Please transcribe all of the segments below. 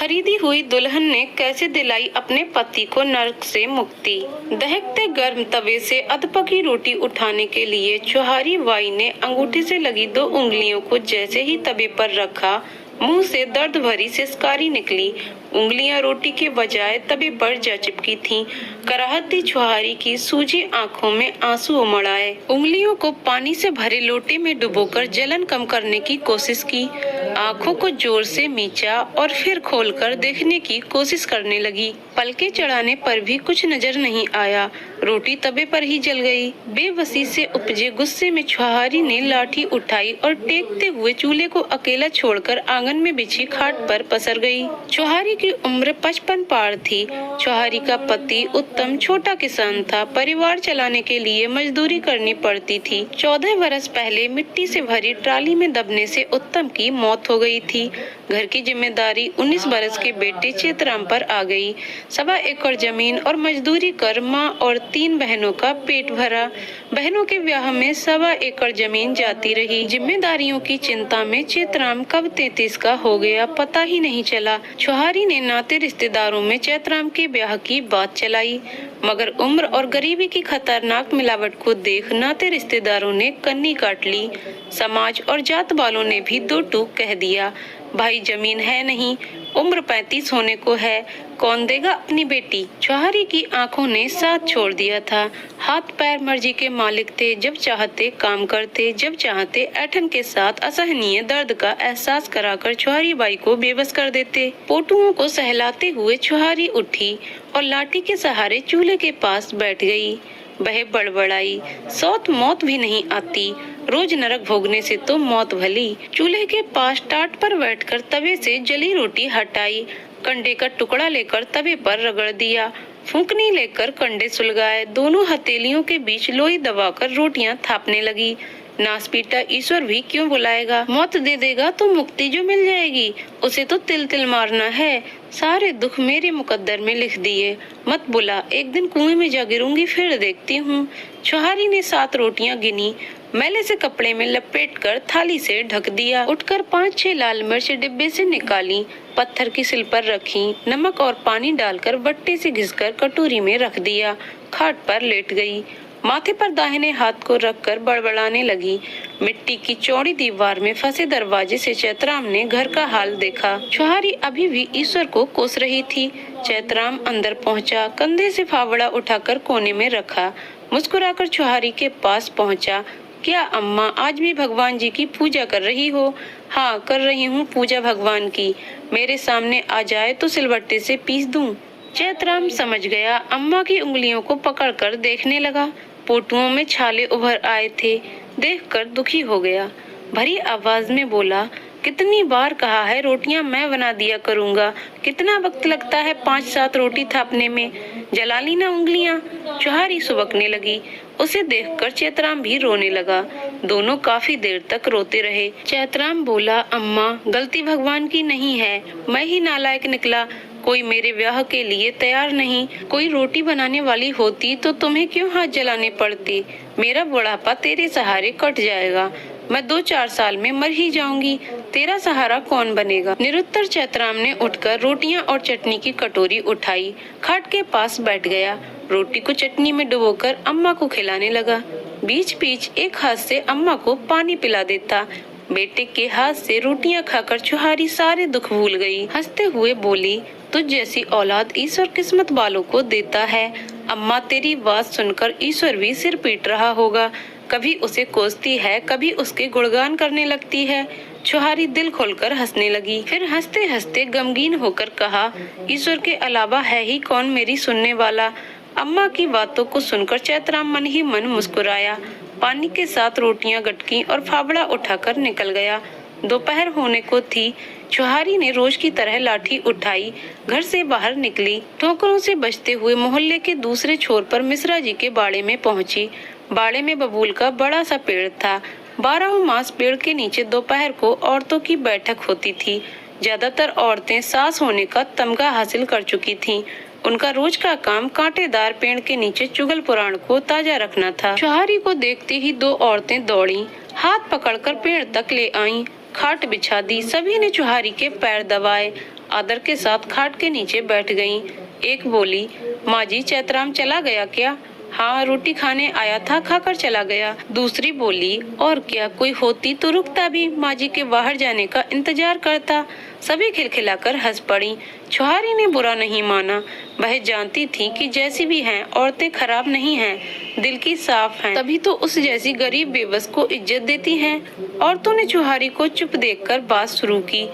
खरीदी हुई दुल्हन ने कैसे दिलाई अपने पति को नर्क से मुक्ति। दहकते गर्म तवे से अधपकी रोटी उठाने के लिए चौहारी बाई ने अंगूठे से लगी 2 उंगलियों को जैसे ही तवे पर रखा, मुंह से दर्द भरी सिसकारी निकली। उंगलियां रोटी के बजाय तवे पर जा चिपकी थीं। कराहती चौहारी की सूजी आंखों में आंसू उमड़ आए। उंगलियों को पानी से भरे लोटे में डुबोकर जलन कम करने की कोशिश की। आंखों को जोर से मींचा और फिर खोलकर देखने की कोशिश करने लगी। पलके चढ़ाने पर भी कुछ नजर नहीं आया। रोटी तवे पर ही जल गई। बेबसी से उपजे गुस्से में चौहारी ने लाठी उठाई और टेकते हुए चूल्हे को अकेला छोड़कर आंगन में बिछी खाट पर पसर गई। चौहारी की उम्र 55 पार थी। चौहारी का पति उत्तम छोटा किसान था। परिवार चलाने के लिए मजदूरी करनी पड़ती थी। 14 वर्ष पहले मिट्टी से भरी ट्राली में दबने से उत्तम की मौत हो गई थी। घर की जिम्मेदारी 19 वर्ष के बेटे चेतराम पर आ गई। 1.25 एकड़ जमीन और मजदूरी कर माँ और 3 बहनों का पेट भरा। बहनों के ब्याह में 1.25 एकड़ जमीन जाती रही। जिम्मेदारियों की चिंता में चेतराम कब 33 का हो गया पता ही नहीं चला। चौहारी ने नाते रिश्तेदारों में चेतराम के ब्याह की बात चलाई, मगर उम्र और गरीबी की खतरनाक मिलावट को देख नाते रिश्तेदारों ने कन्नी काट ली। समाज और जात वालों ने भी 2 टूक कह दिया, भाई जमीन है नहीं, उम्र 35 होने को है, कौन देगा अपनी बेटी। चौहारी की आंखों ने साथ छोड़ दिया था। हाथ पैर मर्जी के मालिक थे। जब चाहते काम करते, जब चाहते ऐठन के साथ असहनीय दर्द का एहसास कराकर चौहारी बाई को बेबस कर देते। पोटुओं को सहलाते हुए चौहारी उठी और लाठी के सहारे चूल्हे के पास बैठ गई। वह बड़बड़ाई, सौत मौत भी नहीं आती, रोज नरक भोगने से तो मौत भली। चूल्हे के पास टाट पर बैठकर तवे से जली रोटी हटाई। कंडे का टुकड़ा लेकर तवे पर रगड़ दिया। फूंकनी लेकर कंडे सुलगाए। दोनों हथेलियों के बीच लोई दबाकर रोटियां थापने लगी। नास पीटा ईश्वर भी क्यों बुलाएगा। मौत दे देगा तो मुक्ति जो मिल जाएगी, उसे तो तिल तिल मारना है। सारे दुख मेरे मुकद्दर में लिख दिए। मत बुला, एक दिन कुएं में जा गिरूंगी, फिर देखती हूँ। चौहारी ने 7 रोटियां गिनी, मैले से कपड़े में लपेटकर थाली से ढक दिया। उठकर 5-6 लाल मिर्च डिब्बे से निकाली, पत्थर की सिल पर रखी। नमक और पानी डालकर बट्टे से घिसकर कटोरी में रख दिया। खाट पर लेट गई। माथे पर दाहिने हाथ को रखकर बड़बड़ाने लगी। मिट्टी की चौड़ी दीवार में फंसे दरवाजे से चैतराम ने घर का हाल देखा। चौहारी अभी भी ईश्वर को कोस रही थी। चैतराम अंदर पहुंचा, कंधे से फावड़ा उठाकर कोने में रखा। मुस्कुराकर चौहारी के पास पहुंचा। क्या अम्मा आज भी भगवान जी की पूजा कर रही हो? हाँ, कर रही हूँ पूजा भगवान की। मेरे सामने आ जाए तो सिलबट्टे से पीस दूं। चैतराम समझ गया। अम्मा की उंगलियों को पकड़कर देखने लगा। पोटुओं में छाले उभर आए थे। देखकर दुखी हो गया। भरी आवाज में बोला, कितनी बार कहा है रोटियां मैं बना दिया करूंगा। कितना वक्त लगता है 5-7 रोटी थापने में। जला ली ना उंगलियां। चौहारी सुबकने लगी। उसे देखकर चैतराम भी रोने लगा। दोनों काफी देर तक रोते रहे। चैतराम बोला, अम्मा गलती भगवान की नहीं है, मैं ही नालायक निकला। कोई मेरे ब्याह के लिए तैयार नहीं। कोई रोटी बनाने वाली होती तो तुम्हें क्यों हाथ जलाने पड़ते। मेरा बुढ़ापा तेरे सहारे कट जाएगा। मैं 2-4 साल में मर ही जाऊंगी। तेरा सहारा कौन बनेगा। निरुत्तर चैतराम ने उठकर रोटियां और चटनी की कटोरी उठाई। खाट के पास बैठ गया। रोटी को चटनी में डुबोकर अम्मा को खिलाने लगा। बीच बीच एक हाथ से अम्मा को पानी पिला देता। बेटे के हाथ से रोटियां खाकर चौहारी सारे दुख भूल गई। हंसते हुए बोली, तुझ जैसी औलाद ईश्वर किस्मत वालों को देता है। अम्मा तेरी बात सुनकर ईश्वर भी सिर पीट रहा होगा। कभी उसे कोसती है, कभी उसके गुणगान करने लगती है। चौहारी दिल खोलकर हंसने लगी। फिर हंसते हंसते गमगीन होकर कहा, ईश्वर के अलावा है ही कौन मेरी सुनने वाला। अम्मा की बातों को सुनकर चैतराम मन ही मन मुस्कुराया। पानी के साथ रोटियां गटकी और फावड़ा उठाकर निकल गया। दोपहर होने को थी। चौहारी ने रोज की तरह लाठी उठाई, घर से बाहर निकली। ठोकरों से बजते हुए मोहल्ले के दूसरे छोर पर मिश्रा जी के बाड़े में पहुंची। बाड़े में बबूल का बड़ा सा पेड़ था। 12 मास पेड़ के नीचे दोपहर को औरतों की बैठक होती थी। ज्यादातर औरतें सास होने का तमगा हासिल कर चुकी थीं। उनका रोज का काम कांटेदार पेड़ के नीचे चुगल पुराण को ताजा रखना था। चौहारी को देखते ही 2 औरतें दौड़ी, हाथ पकड़कर पेड़ तक ले आईं। खाट बिछा दी। सभी ने चौहारी के पैर दबाए। आदर के साथ खाट के नीचे बैठ गईं। एक बोली, माँ जी चैतराम चला गया क्या? हाँ, रोटी खाने आया था, खाकर चला गया। दूसरी बोली, और क्या कोई होती तो रुकता भी, माँ जी के बाहर जाने का इंतजार करता। सभी खिलखिलाकर हंस पड़ी। छुहारी ने बुरा नहीं माना। वह जानती थी कि जैसी भी हैं औरतें खराब नहीं हैं, दिल की साफ हैं, तभी तो उस जैसी गरीब बेबस को इज्जत देती हैं। औरतों ने छुहारी को चुप देखकर बात शुरू की।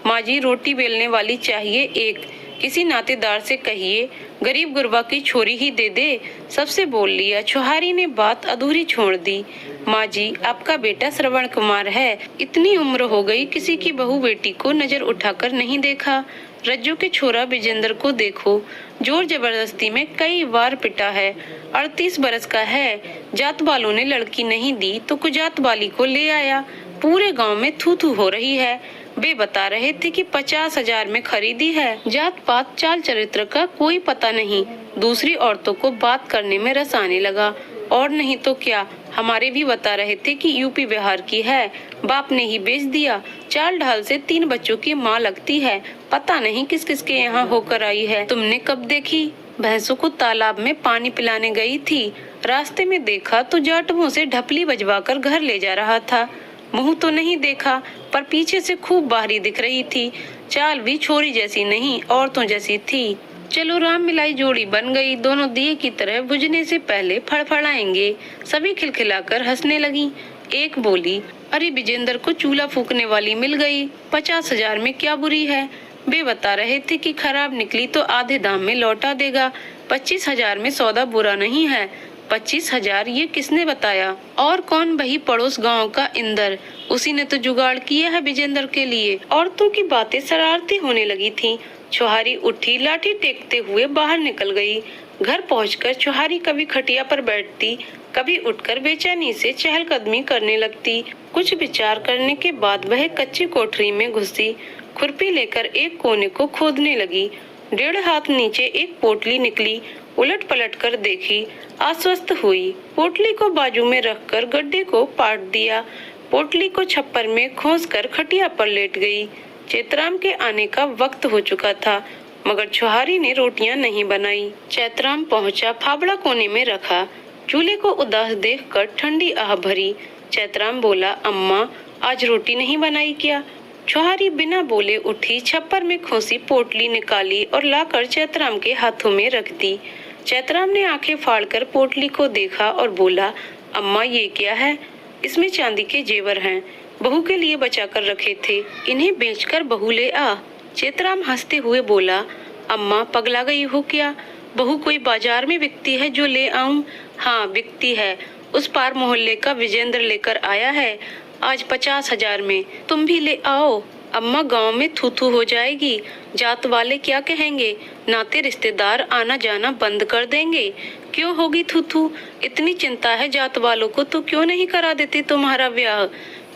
माँ जी रोटी बेलने वाली चाहिए एक, किसी नातेदार से कहिए, गरीब गुरबा की छोरी ही दे दे। सबसे बोल लिया। छुहारी ने बात अधूरी छोड़ दी। माँ जी आपका बेटा श्रवण कुमार है, इतनी उम्र हो गई किसी की बहू बेटी को नजर उठाकर नहीं देखा। रज्जू के छोरा विजेंद्र को देखो, जोर जबरदस्ती में कई बार पिटा है। 38 बरस का है। जात वालों ने लड़की नहीं दी तो कुजात वाली को ले आया। पूरे गांव में थू थू हो रही है। वे बता रहे थे कि 50,000 में खरीदी है। जात पात चाल चरित्र का कोई पता नहीं। दूसरी औरतों को बात करने में रस आने लगा। और नहीं तो क्या, हमारे भी बता रहे थे कि यूपी बिहार की है, बाप ने ही बेच दिया। चाल ढाल से 3 बच्चों की माँ लगती है, पता नहीं किस किस के यहाँ होकर आई है। तुमने कब देखी? भैंसों को तालाब में पानी पिलाने गई थी, रास्ते में देखा तो जाटवों से ढपली बजवाकर घर ले जा रहा था। मुंह तो नहीं देखा, पर पीछे से खूब बाहरी दिख रही थी। चाल भी छोरी जैसी नहीं, औरतों जैसी थी। चलो राम मिलाई जोड़ी बन गई, दोनों दिए की तरह बुझने से पहले फड़फड़ाएंगे। सभी खिलखिलाकर हंसने लगी। एक बोली, अरे विजेंद्र को चूल्हा फूकने वाली मिल गई, 50,000 में क्या बुरी है। वे बता रहे थे कि खराब निकली तो आधे दाम में लौटा देगा। 25,000 में सौदा बुरा नहीं है। 25,000 ये किसने बताया? और कौन? वही पड़ोस गांव का इंदर, उसी ने तो जुगाड़ किया है विजेंद्र के लिए। औरतों की बातें शरारती होने लगी थीं। छुहारी उठी, लाठी टेकते हुए बाहर निकल गई। घर पहुंचकर छुहारी कभी खटिया पर बैठती, कभी उठकर बेचैनी से चहलकदमी करने लगती। कुछ विचार करने के बाद वह कच्ची कोठरी में घुसी, खुरपी लेकर एक कोने को खोदने लगी। 1.5 हाथ नीचे एक पोटली निकली। उलट पलट कर देखी, आश्वस्त हुई। पोटली को बाजू में रखकर गड्ढे को पाट दिया। पोटली को छप्पर में खोसकर खटिया पर लेट गई। चैतराम के आने का वक्त हो चुका था, मगर छुहारी ने रोटियां नहीं बनाई। चैतराम पहुंचा, फावड़ा कोने में रखा। चूल्हे को उदास देखकर ठंडी आह भरी। चैतराम बोला, अम्मा आज रोटी नहीं बनाई क्या? छुहारी बिना बोले उठी, छप्पर में खोसी पोटली निकाली और लाकर चैतराम के हाथों में रख दी। चैतराम ने आंखें फाड़कर पोटली को देखा और बोला, अम्मा ये क्या है? इसमें चांदी के जेवर हैं, बहू के लिए बचा कर रखे थे, इन्हें बेचकर बहू ले आ। चैतराम हंसते हुए बोला, अम्मा पगला गई हो क्या? बहू कोई बाजार में बिकती है जो ले आऊं? हाँ बिकती है, उस पार मोहल्ले का विजेंद्र लेकर आया है, आज 50,000 में, तुम भी ले आओ। अम्मा गांव में थू थू हो जाएगी, जात वाले क्या कहेंगे? नाते रिश्तेदार आना जाना बंद कर देंगे। क्यों होगी थू थू? इतनी चिंता है जात वालों को तो क्यों नहीं करा देते तुम्हारा ब्याह?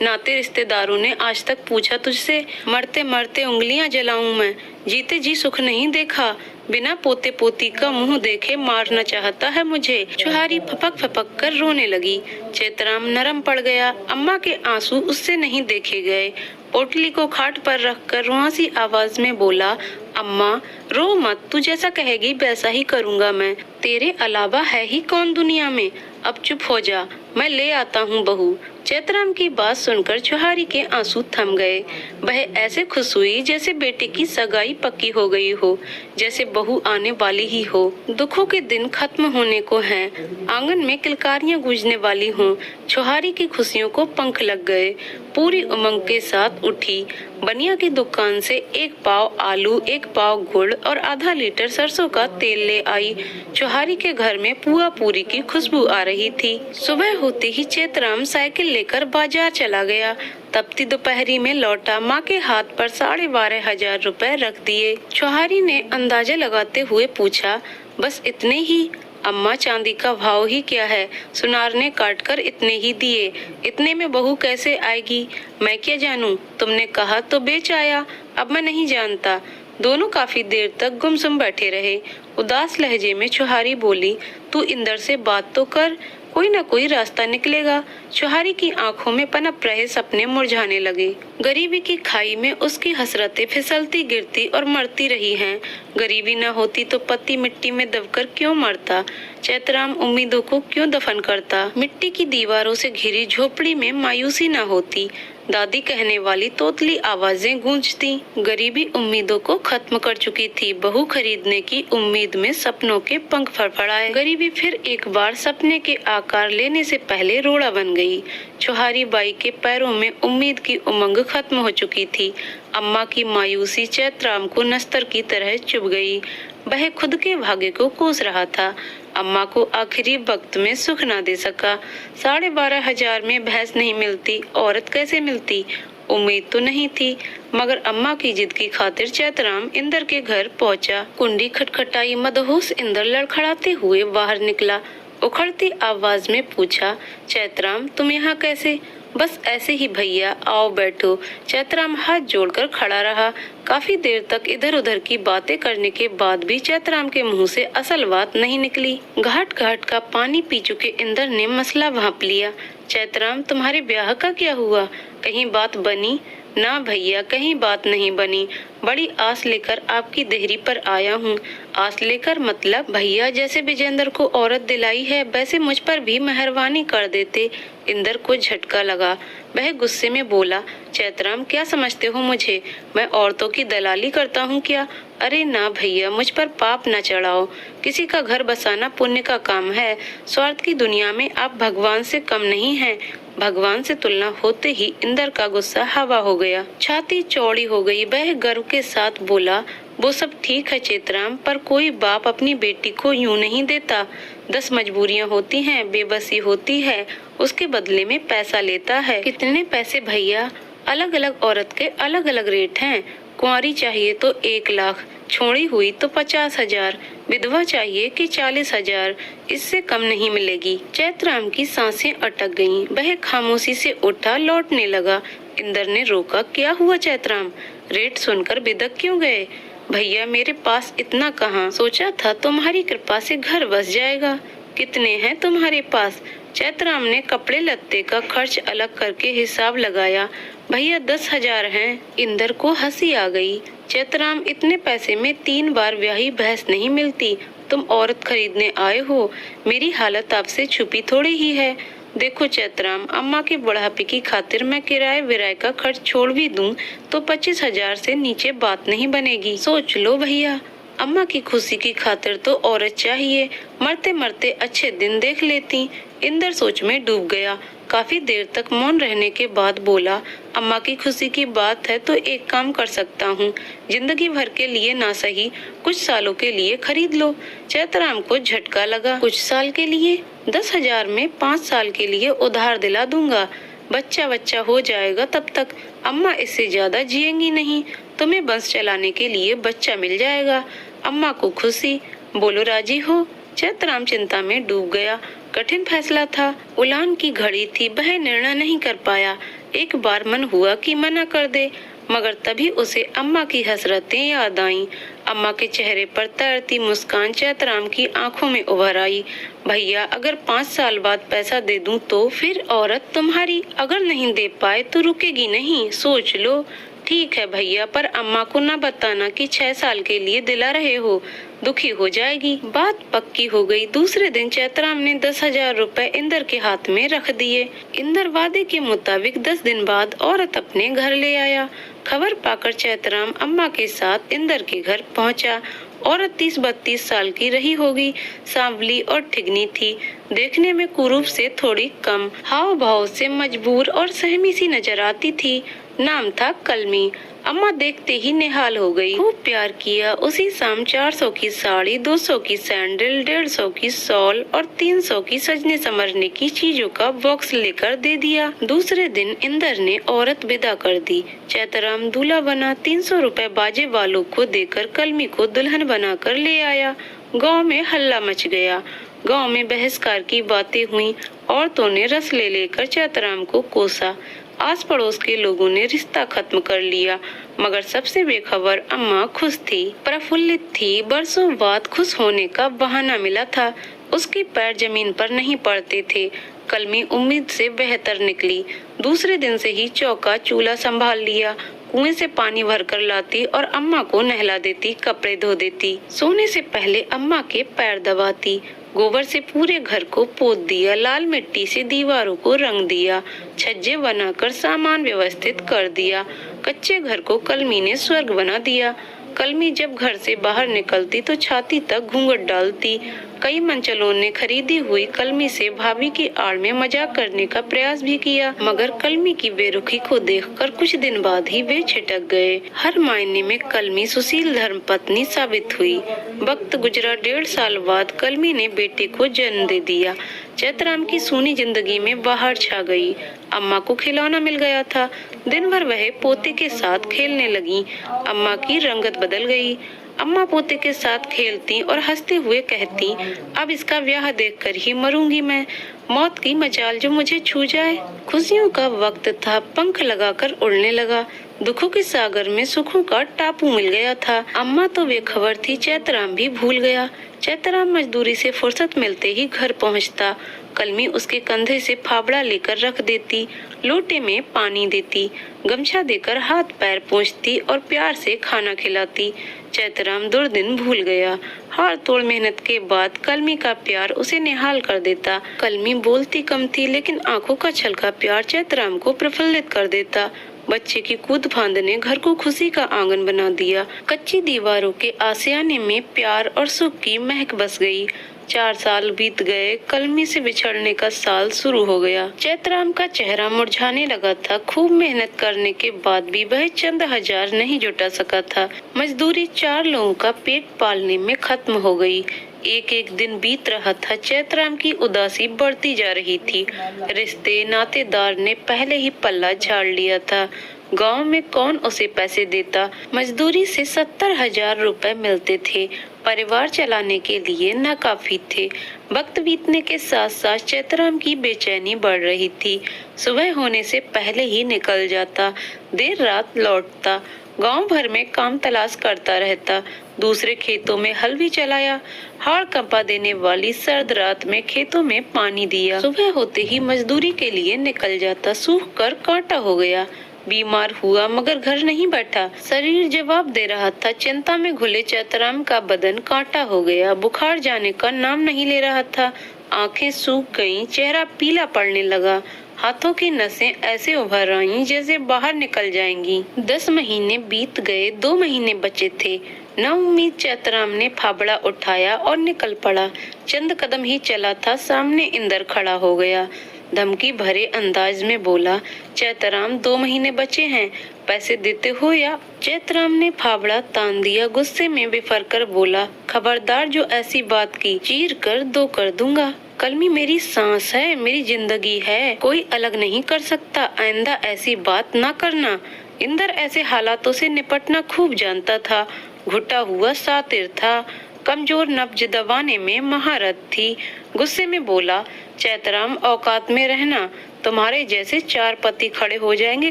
नाते रिश्तेदारों ने आज तक पूछा तुझसे? मरते मरते उंगलियां जलाऊं मैं, जीते जी सुख नहीं देखा। बिना पोते पोती का मुंह देखे मारना चाहता है मुझे। छुहारी फपक फपक कर रोने लगी। चैतराम नरम पड़ गया। अम्मा के आंसू उससे नहीं देखे गए। पोटली को खाट पर रखकर रुआंसी आवाज में बोला, अम्मा रो मत, तू जैसा कहेगी वैसा ही करूँगा मैं। तेरे अलावा है ही कौन दुनिया में? अब चुप हो जा, मैं ले आता हूँ बहू। चैतराम की बात सुनकर छुहारी के आंसू थम गए। वह ऐसे खुश हुई जैसे बेटे की सगाई पक्की हो गई हो, जैसे बहू आने वाली ही हो। दुखों के दिन खत्म होने को हैं, आंगन में किलकारियां गूंजने वाली हों। छुहारी की खुशियों को पंख लग गए। पूरी उमंग के साथ उठी, बनिया की दुकान से 1 पाव आलू, 1 पाव गुड़ और आधा लीटर सरसों का तेल ले आई। छुहारी के घर में पुआ पूरी की खुशबू आ रही थी। सुबह होते ही चैतराम साइकिल लेकर बाजार चला गया। तपती दोपहरी में लौटा, माँ के हाथ पर 12,500 रुपए रख दिए। छुहारी ने अंदाजा लगाते हुए पूछा, बस इतने ही? अम्मा चांदी का भाव ही क्या है, सुनार ने काट कर इतने ही दिए। इतने में बहू कैसे आएगी? मैं क्या जानूं, तुमने कहा तो बेच आया, अब मैं नहीं जानता। दोनों काफी देर तक गुमसुम बैठे रहे। उदास लहजे में छुहारी बोली, तू इंदर से बात तो कर, कोई न कोई रास्ता निकलेगा। चौहारी की आंखों में पनप रहे सपने मुरझाने लगे। गरीबी की खाई में उसकी हसरतें फिसलती गिरती और मरती रही हैं। गरीबी न होती तो पति मिट्टी में दबकर क्यों मरता, चैतराम उम्मीदों को क्यों दफन करता। मिट्टी की दीवारों से घिरी झोपड़ी में मायूसी न होती, दादी कहने वाली तोतली आवाजें गूंजती। गरीबी उम्मीदों को खत्म कर चुकी थी। बहू खरीदने की उम्मीद में सपनों के पंख फड़फड़ाए। गरीबी फिर एक बार सपने के आकार लेने से पहले रोड़ा बन गई। चौहारी बाई के पैरों में उम्मीद की उमंग खत्म हो चुकी थी। अम्मा की मायूसी चैतराम को नस्तर की तरह चुभ गई। वह खुद के भाग्य को कोस रहा था। अम्मा को आखिरी वक्त में सुख ना दे सका। 12,500 में भैंस नहीं मिलती, औरत कैसे मिलती? उम्मीद तो नहीं थी, मगर अम्मा की जिद की खातिर चैतराम इंदर के घर पहुंचा। कुंडी खटखटाई। मदहोश इंदर लड़खड़ाते हुए बाहर निकला। उखड़ती आवाज में पूछा, चैतराम तुम यहाँ कैसे? बस ऐसे ही भैया, आओ बैठो। चैतराम हाथ जोड़कर खड़ा रहा। काफी देर तक इधर उधर की बातें करने के बाद भी चैतराम के मुंह से असल बात नहीं निकली। घाट घाट का पानी पी चुके इंदर ने मसला भांप लिया। चैतराम तुम्हारे ब्याह का क्या हुआ? कहीं बात बनी? ना भैया, कहीं बात नहीं बनी। बड़ी आस लेकर आपकी देहरी पर आया हूँ। आस लेकर मतलब? भैया जैसे विजेंद्र को औरत दिलाई है वैसे मुझ पर भी मेहरबानी कर देते। इंदर को झटका लगा। वह गुस्से में बोला, चैतराम क्या समझते हो मुझे? मैं औरतों की दलाली करता हूँ क्या? अरे ना भैया, मुझ पर पाप न चढ़ाओ। किसी का घर बसाना पुण्य का काम है। स्वार्थ की दुनिया में आप भगवान से कम नहीं हैं। भगवान से तुलना होते ही इंदर का गुस्सा हवा हो गया। छाती चौड़ी हो गई। वह गर्व के साथ बोला, वो सब ठीक है चैतराम, पर कोई बाप अपनी बेटी को यूं नहीं देता। 10 मजबूरियां होती हैं, बेबसी होती है, उसके बदले में पैसा लेता है। कितने पैसे भैया? अलग अलग औरत के अलग अलग रेट हैं। कुंवारी चाहिए तो 1 लाख, छोड़ी हुई तो 50,000, विधवा चाहिए कि 40,000, इससे कम नहीं मिलेगी। चैतराम की सांसें अटक गईं। वह खामोशी से उठा, लौटने लगा। इंदर ने रोका, क्या हुआ चैतराम? रेट सुनकर बिदक क्यों गए? भैया मेरे पास इतना कहाँ, सोचा था तुम्हारी कृपा से घर बस जाएगा। कितने हैं तुम्हारे पास? चैतराम ने कपड़े लत्ते का खर्च अलग करके हिसाब लगाया। भैया 10,000 हैं। इंदर को हंसी आ गई। चैतराम इतने पैसे में 3 बार ब्याही भैंस नहीं मिलती। तुम औरत खरीदने आए हो, मेरी हालत आपसे छुपी थोड़ी ही है। देखो चैतराम, अम्मा के बुढ़ापे की खातिर मैं किराए विराए का खर्च छोड़ भी दूं तो 25,000 से नीचे बात नहीं बनेगी। सोच लो भैया, अम्मा की खुशी की खातिर तो औरत चाहिए। मरते मरते अच्छे दिन देख लेती। इंदर सोच में डूब गया। काफी देर तक मौन रहने के बाद बोला, अम्मा की खुशी की बात है तो एक काम कर सकता हूँ। जिंदगी भर के लिए ना सही, कुछ सालों के लिए खरीद लो। चैतराम को झटका लगा। कुछ साल के लिए? 10,000 में 5 साल के लिए उधार दिला दूंगा। बच्चा बच्चा हो जाएगा तब तक। अम्मा इससे ज्यादा जिएंगी नहीं। तुम्हें बस चलाने के लिए बच्चा मिल जाएगा। अम्मा को खुशी। बोलो राजी हो? चैतराम चिंता में डूब गया। कठिन फैसला था। उलान की घड़ी थी। वह निर्णय नहीं कर पाया। एक बार मन हुआ कि मना कर दे, मगर तभी उसे अम्मा की हसरतें याद आईं। अम्मा के चेहरे पर तैरती मुस्कान चैतराम की आंखों में उभर आई। भैया अगर 5 साल बाद पैसा दे दूं तो? फिर औरत तुम्हारी, अगर नहीं दे पाए तो रुकेगी नहीं। सोच लो। ठीक है भैया, पर अम्मा को न बताना कि 6 साल के लिए दिला रहे हो, दुखी हो जाएगी। बात पक्की हो गई। दूसरे दिन चैतराम ने 10,000 रुपए इंदर के हाथ में रख दिए। इंदर वादे के मुताबिक 10 दिन बाद औरत अपने घर ले आया। खबर पाकर चैतराम अम्मा के साथ इंदर के घर पहुंचा। औरत 30-32 साल की रही होगी। सांवली और ठिगनी थी। देखने में कुरूप से थोड़ी कम, हाव भाव से मजबूर और सहमी सी नजर आती थी। नाम था कलमी। अम्मा देखते ही निहाल हो गई। खूब प्यार किया। उसी शाम 400 की साड़ी, 200 की सैंडल, 150 की शॉल और 300 की सजने संवरने की चीजों का बॉक्स लेकर दे दिया। दूसरे दिन इंदर ने औरत विदा कर दी। चैतराम दूल्हा बना। 300 रुपए बाजे वालों को देकर कलमी को दुल्हन बनाकर ले आया। गाँव में हल्ला मच गया। गाँव में बहिष्कार की बातें हुई। औरतों ने रस ले लेकर चैतराम को कोसा। आस पड़ोस के लोगों ने रिश्ता खत्म कर लिया, मगर सबसे बेखबर अम्मा खुश थी, प्रफुल्लित थी। बरसों बाद खुश होने का बहाना मिला था। उसके पैर जमीन पर नहीं पड़ते थे। कलमी उम्मीद से बेहतर निकली। दूसरे दिन से ही चौका चूल्हा संभाल लिया। कुएं से पानी भरकर लाती और अम्मा को नहला देती, कपड़े धो देती। सोने से पहले अम्मा के पैर दबाती। गोबर से पूरे घर को पोत दिया। लाल मिट्टी से दीवारों को रंग दिया। छज्जे बनाकर सामान व्यवस्थित कर दिया। कच्चे घर को कलमी ने स्वर्ग बना दिया। कलमी जब घर से बाहर निकलती तो छाती तक घूंघट डालती। कई मंचलों ने खरीदी हुई कलमी से भाभी की आड़ में मजाक करने का प्रयास भी किया, मगर कलमी की बेरुखी को देखकर कुछ दिन बाद ही वे छिटक गए। हर मायने में कलमी सुशील धर्मपत्नी साबित हुई। वक्त गुजरा। 1.5 साल बाद कलमी ने बेटे को जन्म दे दिया। चैतराम की सूनी जिंदगी में बाहर छा गई। अम्मा को खिलौना मिल गया था। दिन भर वह पोते के साथ खेलने लगी। अम्मा की रंगत बदल गई। अम्मा पोते के साथ खेलती और हंसते हुए कहती, अब इसका ब्याह देखकर ही मरूंगी मैं। मौत की मजाल जो मुझे छू जाए। खुशियों का वक्त था। पंख लगाकर उड़ने लगा। दुखों के सागर में सुखों का टापू मिल गया था। अम्मा तो बेखबर थी। चैतराम भी भूल गया। चैतराम मजदूरी से फुर्सत मिलते ही घर पहुंचता। कलमी उसके कंधे से फावड़ा लेकर रख देती। लोटे में पानी देती। गमछा देकर हाथ पैर पोंछती और प्यार से खाना खिलाती। चैतराम दुर्दिन भूल गया। हार तोड़ मेहनत के बाद कलमी का प्यार उसे निहाल कर देता। कलमी बोलती कम थी, लेकिन आंखों का छलका प्यार चैतराम को प्रफुल्लित कर देता। बच्चे की कूद फांद ने घर को खुशी का आंगन बना दिया। कच्ची दीवारों के आशियाने में प्यार और सुख की महक बस गई। 4 साल बीत गए। कलमी से बिछड़ने का साल शुरू हो गया। चैतराम का चेहरा मुरझाने लगा था। खूब मेहनत करने के बाद भी वह चंद हजार नहीं जुटा सका था। मजदूरी 4 लोगों का पेट पालने में खत्म हो गई। एक एक दिन बीत रहा था। चैतराम की उदासी बढ़ती जा रही थी। रिश्ते नातेदार ने पहले ही पल्ला झाड़ लिया था। गांव में कौन उसे पैसे देता। मजदूरी से 70,000 रुपए मिलते थे। परिवार चलाने के लिए नाकाफी थे। वक्त बीतने के साथ साथ चैतराम की बेचैनी बढ़ रही थी। सुबह होने से पहले ही निकल जाता, देर रात लौटता। गांव भर में काम तलाश करता रहता। दूसरे खेतों में हल भी चलाया। हाड़ कंपा देने वाली सर्द रात में खेतों में पानी दिया। सुबह होते ही मजदूरी के लिए निकल जाता। सूख कर कांटा हो गया। बीमार हुआ मगर घर नहीं बैठा। शरीर जवाब दे रहा था। चिंता में घुले चैतराम का बदन कांटा हो गया। बुखार जाने का नाम नहीं ले रहा था। आंखें सूख गईं, चेहरा पीला पड़ने लगा। हाथों की नसें ऐसे उभर आईं जैसे बाहर निकल जाएंगी। 10 महीने बीत गए। 2 महीने बचे थे। न उम्मीद चैतराम ने फावड़ा उठाया और निकल पड़ा। चंद कदम ही चला था, सामने इंदर खड़ा हो गया। धमकी भरे अंदाज में बोला, चैतराम 2 महीने बचे हैं, पैसे देते हो या? चैतराम ने फावड़ा तान दिया। गुस्से में बिफर कर बोला, खबरदार जो ऐसी बात की, चीर कर 2 कर दूंगा। कलमी मेरी सांस है, मेरी जिंदगी है, कोई अलग नहीं कर सकता। आइंदा ऐसी बात ना करना। इंदर ऐसे हालातों से निपटना खूब जानता था। घुटा हुआ सातिर था। कमजोर नब्ज दबाने में महारत थी। गुस्से में बोला, चैतराम औकात में रहना, तुम्हारे जैसे 4 पति खड़े हो जाएंगे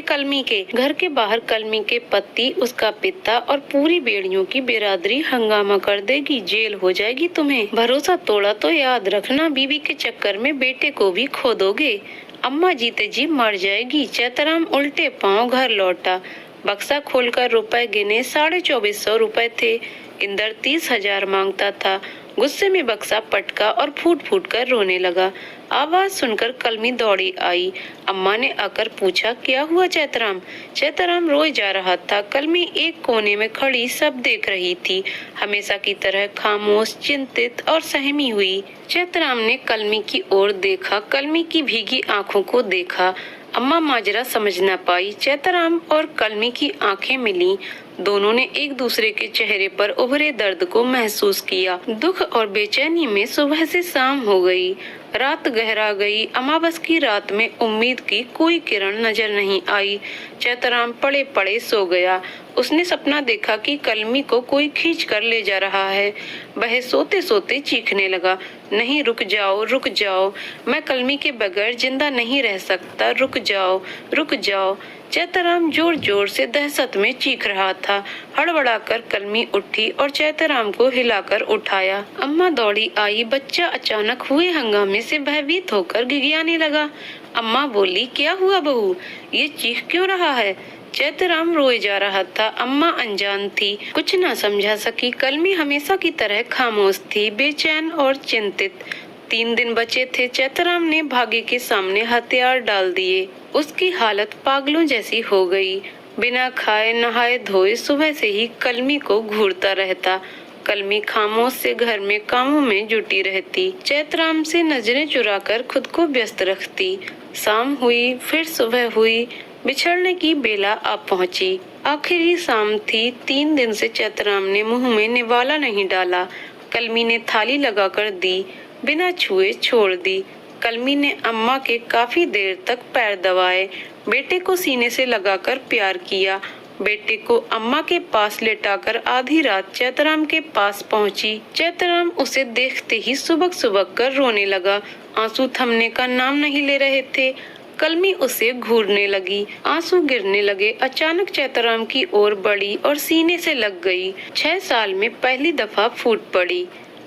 कलमी के। घर के बाहर कलमी के पति, उसका पिता और पूरी बेड़ियों की बिरादरी हंगामा कर देगी। जेल हो जाएगी तुम्हें। भरोसा तोड़ा तो याद रखना, बीवी के चक्कर में बेटे को भी खो दोगे। अम्मा जीते जी मर जाएगी। चैतराम उल्टे पांव घर लौटा। बक्सा खोलकर रुपए गिने। 2450 रुपए थे। इंदर 30,000 मांगता था। गुस्से में बक्सा पटका और फूट फूट कर रोने लगा। आवाज सुनकर कलमी दौड़ी आई। अम्मा ने आकर पूछा, क्या हुआ चैतराम? चैतराम रोए जा रहा था। कलमी एक कोने में खड़ी सब देख रही थी, हमेशा की तरह खामोश, चिंतित और सहमी हुई। चैतराम ने कलमी की ओर देखा, कलमी की भीगी आंखों को देखा। अम्मा माजरा समझ न पाई। चैतराम और कलमी की आंखें मिली। दोनों ने एक दूसरे के चेहरे पर उभरे दर्द को महसूस किया। दुख और बेचैनी में सुबह से शाम हो गई। रात गहरा गई। अमावस की रात में उम्मीद की कोई किरण नजर नहीं आई। चैतराम पड़े पड़े सो गया। उसने सपना देखा कि कलमी को कोई खींच कर ले जा रहा है। वह सोते सोते चीखने लगा, नहीं, रुक जाओ, रुक जाओ, मैं कलमी के बगैर जिंदा नहीं रह सकता, रुक जाओ, रुक जाओ। चैतराम जोर जोर से दहशत में चीख रहा था। हड़बड़ाकर कलमी उठी और चैतराम को हिलाकर उठाया। अम्मा दौड़ी आई। बच्चा अचानक हुए हंगामे से भयभीत होकर गिड़गिड़ाने लगा। अम्मा बोली, क्या हुआ बहू, ये चीख क्यों रहा है? चैतराम रोए जा रहा था। अम्मा अनजान थी, कुछ न समझा सकी। कलमी हमेशा की तरह खामोश थी, बेचैन और चिंतित। 3 दिन बचे थे। चैतराम ने भाग्य के सामने हथियार डाल दिए। उसकी हालत पागलों जैसी हो गई। बिना खाए नहाए धोए सुबह से ही कलमी को घूरता रहता। कलमी खामोश से घर में कामों में जुटी रहती। चैतराम से नजरें चुराकर खुद को व्यस्त रखती। शाम हुई, फिर सुबह हुई, बिछड़ने की बेला आ पहुंची। आखिरी शाम थी। 3 दिन से चैतराम ने मुंह में निवाला नहीं डाला। कलमी ने थाली लगाकर दी, बिना छुए छोड़ दी। कलमी ने अम्मा के काफी देर तक पैर दबाए, बेटे को सीने से लगाकर प्यार किया। बेटे को अम्मा के पास लेटाकर आधी रात चैतराम के पास पहुंची। चैतराम उसे देखते ही सुबक सुबक कर रोने लगा। आंसू थमने का नाम नहीं ले रहे थे। कलमी उसे घूरने लगी, आंसू गिरने लगे। अचानक चैतराम की ओर बढ़ी और सीने से लग गई। 6 साल में पहली दफा फूट पड़ी।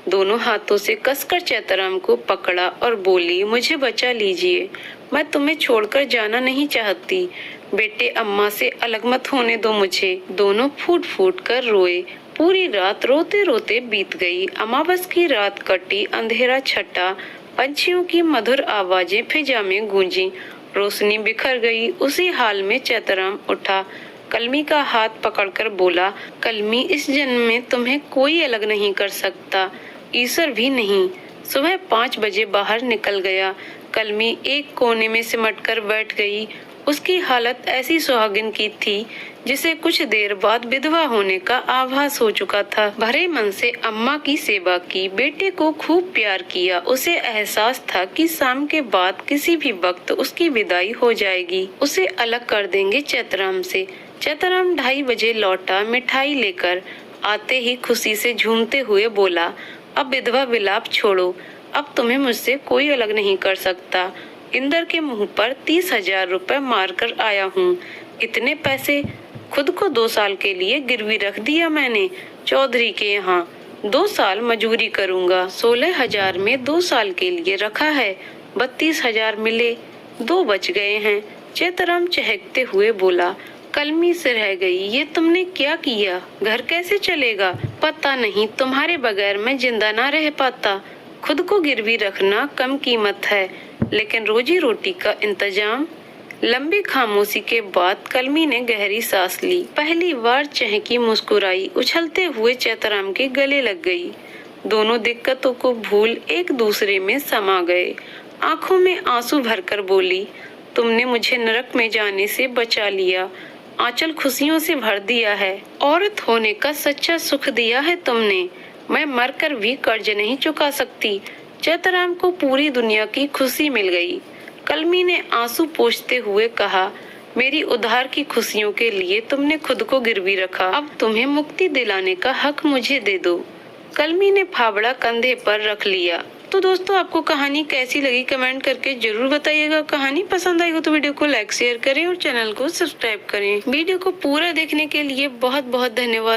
दोनों हाथों से कसकर चैतराम को पकड़ा और बोली, मुझे बचा लीजिए, मैं तुम्हें छोड़कर जाना नहीं चाहती। बेटे, अम्मा से अलग मत होने दो मुझे। दोनों फूट फूट कर रोए। पूरी रात रोते रोते बीत गई। अमावस की रात कटी, अंधेरा छटा, पंछियों की मधुर आवाजें फिजा में गूंजी, रोशनी बिखर गई। उसी हाल में चैतराम उठा, कलमी का हाथ पकड़कर बोला, कलमी, इस जन्म में तुम्हें कोई अलग नहीं कर सकता, ईश्वर भी नहीं। सुबह 5 बजे बाहर निकल गया। कलमी एक कोने में सिमटकर बैठ गई। उसकी हालत ऐसी सुहागिन की थी जिसे कुछ देर बाद विधवा होने का आभास हो चुका था। भरे मन से अम्मा की सेवा की, बेटे को खूब प्यार किया। उसे एहसास था कि शाम के बाद किसी भी वक्त उसकी विदाई हो जाएगी, उसे अलग कर देंगे चैतराम से। चैतराम 2:30 बजे लौटा, मिठाई लेकर। आते ही खुशी से झूमते हुए बोला, अब विधवा विलाप छोड़ो, अब तुम्हें मुझसे कोई अलग नहीं कर सकता। इंदर के मुंह पर 30,000 रुपए मार कर आया हूँ। इतने पैसे खुद को 2 साल के लिए गिरवी रख दिया मैंने चौधरी के यहाँ। 2 साल मजूरी करूँगा। 16,000 में 2 साल के लिए रखा है। 32,000 मिले, 2 बच गए हैं। चैतराम चहकते हुए बोला, कलमी से रह गई, ये तुमने क्या किया? घर कैसे चलेगा? पता नहीं, तुम्हारे बगैर मैं जिंदा ना रह पाता। खुद को गिरवी रखना कम कीमत है, लेकिन रोजी रोटी का इंतजाम। लंबी खामोशी के बाद कलमी ने गहरी सांस ली। पहली बार चहकी, मुस्कुराई, उछलते हुए चैतराम के गले लग गई। दोनों दिक्कतों को भूल एक दूसरे में समा गए। आंखों में आंसू भरकर बोली, तुमने मुझे नरक में जाने से बचा लिया, आंचल खुशियों से भर दिया है। औरत होने का सच्चा सुख दिया है तुमने। मैं मरकर भी कर्ज नहीं चुका सकती। चैतराम को पूरी दुनिया की खुशी मिल गई। कलमी ने आंसू पोंछते हुए कहा, मेरी उधार की खुशियों के लिए तुमने खुद को गिरवी रखा, अब तुम्हें मुक्ति दिलाने का हक मुझे दे दो। कलमी ने फावड़ा कंधे पर रख लिया। तो दोस्तों, आपको कहानी कैसी लगी कमेंट करके जरूर बताइएगा। कहानी पसंद आई हो तो वीडियो को लाइक शेयर करें और चैनल को सब्सक्राइब करें। वीडियो को पूरा देखने के लिए बहुत बहुत धन्यवाद।